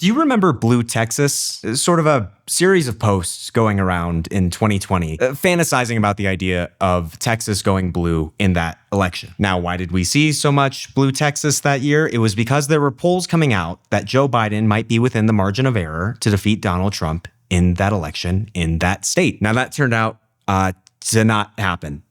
Do you remember Blue Texas? Sort of a series of posts going around in 2020, fantasizing about the idea of Texas going blue in that election. Now, why did we see so much Blue Texas that year? It was because there were polls coming out that Joe Biden might be within the margin of error to defeat Donald Trump in that election in that state. Now, that turned out to not happen.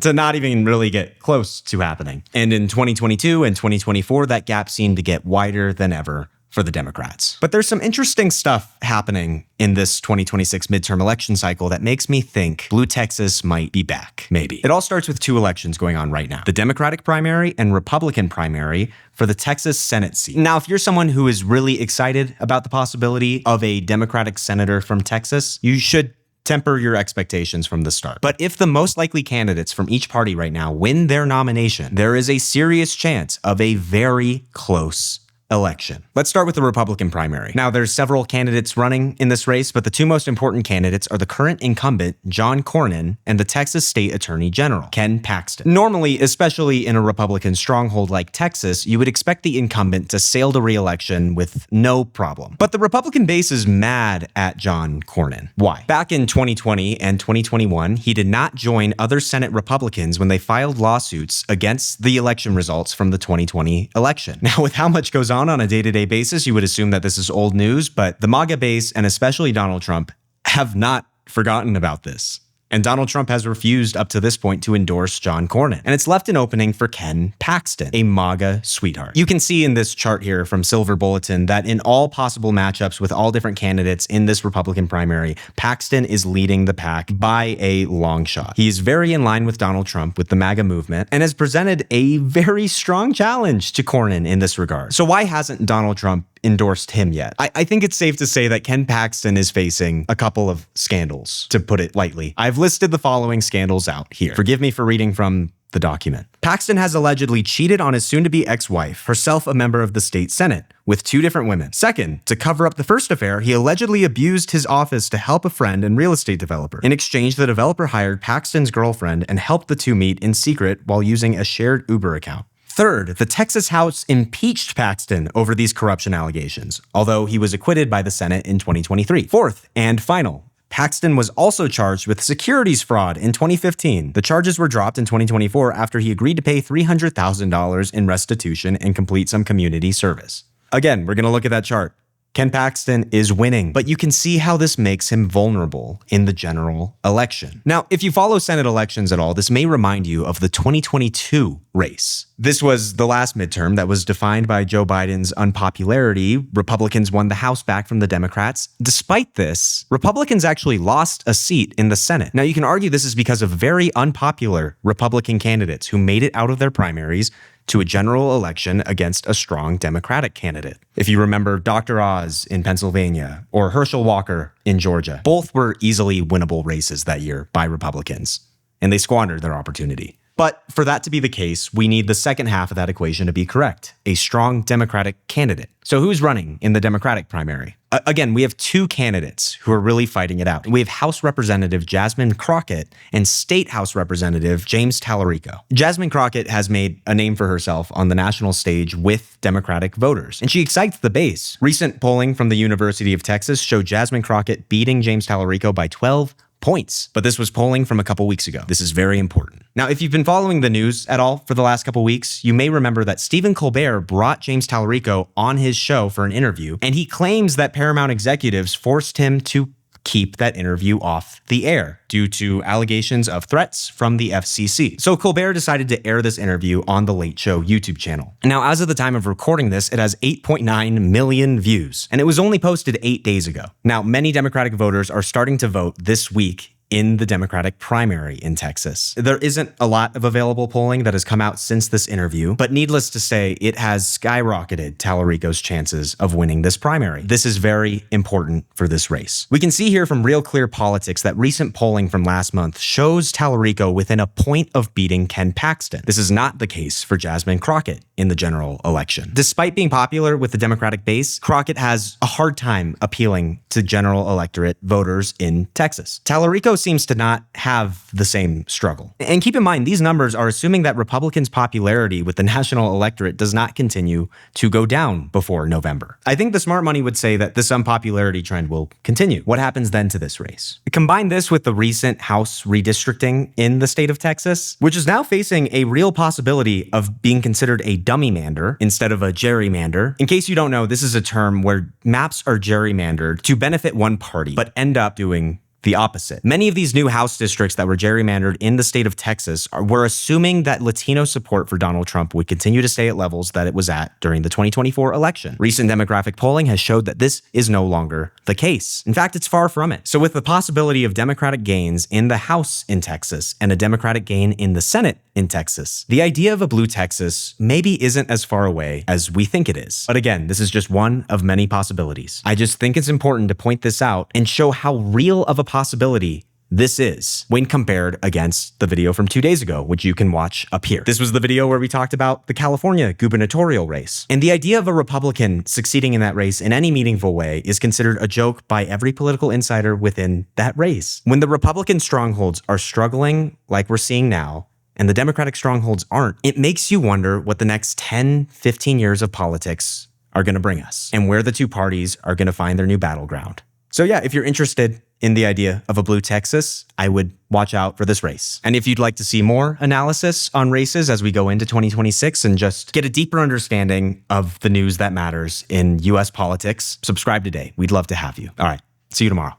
To not even really get close to happening. And in 2022 and 2024, that gap seemed to get wider than ever for the Democrats. But there's some interesting stuff happening in this 2026 midterm election cycle that makes me think Blue Texas might be back, maybe. It all starts with two elections going on right now: the Democratic primary and Republican primary for the Texas Senate seat. Now, if you're someone who is really excited about the possibility of a Democratic senator from Texas, you should temper your expectations from the start. But if the most likely candidates from each party right now win their nomination, there is a serious chance of a very close election. Let's start with the Republican primary. Now, there's several candidates running in this race, but the two most important candidates are the current incumbent, John Cornyn, and the Texas State Attorney General, Ken Paxton. Normally, especially in a Republican stronghold like Texas, you would expect the incumbent to sail to re-election with no problem. But the Republican base is mad at John Cornyn. Why? Back in 2020 and 2021, he did not join other Senate Republicans when they filed lawsuits against the election results from the 2020 election. Now, with how much goes on a day-to-day basis, you would assume that this is old news, but the MAGA base, and especially Donald Trump, have not forgotten about this. And Donald Trump has refused up to this point to endorse John Cornyn. And it's left an opening for Ken Paxton, a MAGA sweetheart. You can see in this chart here from Silver Bulletin that in all possible matchups with all different candidates in this Republican primary, Paxton is leading the pack by a long shot. He's very in line with Donald Trump with the MAGA movement and has presented a very strong challenge to Cornyn in this regard. So why hasn't Donald Trump endorsed him yet? I think it's safe to say that Ken Paxton is facing a couple of scandals, to put it lightly. I've listed the following scandals out here. Forgive me for reading from the document. Paxton has allegedly cheated on his soon-to-be ex-wife, herself a member of the state Senate, with two different women. Second, to cover up the first affair, he allegedly abused his office to help a friend and real estate developer. In exchange, the developer hired Paxton's girlfriend and helped the two meet in secret while using a shared Uber account. Third, the Texas House impeached Paxton over these corruption allegations, although he was acquitted by the Senate in 2023. Fourth, and final, Paxton was also charged with securities fraud in 2015. The charges were dropped in 2024 after he agreed to pay $300,000 in restitution and complete some community service. Again, we're going to look at that chart. Ken Paxton is winning, but you can see how this makes him vulnerable in the general election. Now, if you follow Senate elections at all, this may remind you of the 2022 race. This was the last midterm that was defined by Joe Biden's unpopularity. Republicans won the House back from the Democrats. Despite this, Republicans actually lost a seat in the Senate. Now, you can argue this is because of very unpopular Republican candidates who made it out of their primaries to a general election against a strong Democratic candidate. If you remember Dr. Oz in Pennsylvania or Herschel Walker in Georgia, both were easily winnable races that year by Republicans, and they squandered their opportunity. But for that to be the case, we need the second half of that equation to be correct: a strong Democratic candidate. So who's running in the Democratic primary? Again, we have two candidates who are really fighting it out. We have House Representative Jasmine Crockett and State House Representative James Tallarico. Jasmine Crockett has made a name for herself on the national stage with Democratic voters, and she excites the base. Recent polling from the University of Texas showed Jasmine Crockett beating James Tallarico by 12 points. But this was polling from a couple weeks ago. This is very important. Now, if you've been following the news at all for the last couple weeks, you may remember that Stephen Colbert brought James Tallarico on his show for an interview, and he claims that Paramount executives forced him to keep that interview off the air due to allegations of threats from the FCC. So Colbert decided to air this interview on the Late Show YouTube channel. Now, as of the time of recording this, it has 8.9 million views, and it was only posted 8 days ago. Now, many Democratic voters are starting to vote this week in the Democratic primary in Texas. There isn't a lot of available polling that has come out since this interview, but needless to say, it has skyrocketed Tallarico's chances of winning this primary. This is very important for this race. We can see here from Real Clear Politics that recent polling from last month shows Tallarico within a point of beating Ken Paxton. This is not the case for Jasmine Crockett in the general election. Despite being popular with the Democratic base, Crockett has a hard time appealing to general electorate voters in Texas. Tallarico seems to not have the same struggle. And keep in mind, these numbers are assuming that Republicans' popularity with the national electorate does not continue to go down before November. I think the smart money would say that this unpopularity trend will continue. What happens then to this race? Combine this with the recent House redistricting in the state of Texas, which is now facing a real possibility of being considered a dummy-mander instead of a gerrymander. In case you don't know, this is a term where maps are gerrymandered to benefit one party, but end up doing the opposite. Many of these new House districts that were gerrymandered in the state of Texas were assuming that Latino support for Donald Trump would continue to stay at levels that it was at during the 2024 election. Recent demographic polling has showed that this is no longer the case. In fact, it's far from it. So with the possibility of Democratic gains in the House in Texas and a Democratic gain in the Senate in Texas, the idea of a blue Texas maybe isn't as far away as we think it is. But again, this is just one of many possibilities. I just think it's important to point this out and show how real of a possibility this is when compared against the video from 2 days ago, which you can watch up here. This was the video where we talked about the California gubernatorial race. And the idea of a Republican succeeding in that race in any meaningful way is considered a joke by every political insider within that race. When the Republican strongholds are struggling like we're seeing now, and the Democratic strongholds aren't, it makes you wonder what the next 10, 15 years of politics are going to bring us and where the two parties are going to find their new battleground. So yeah, if you're interested in the idea of a blue Texas, I would watch out for this race. And if you'd like to see more analysis on races as we go into 2026 and just get a deeper understanding of the news that matters in US politics, subscribe today. We'd love to have you. All right, see you tomorrow.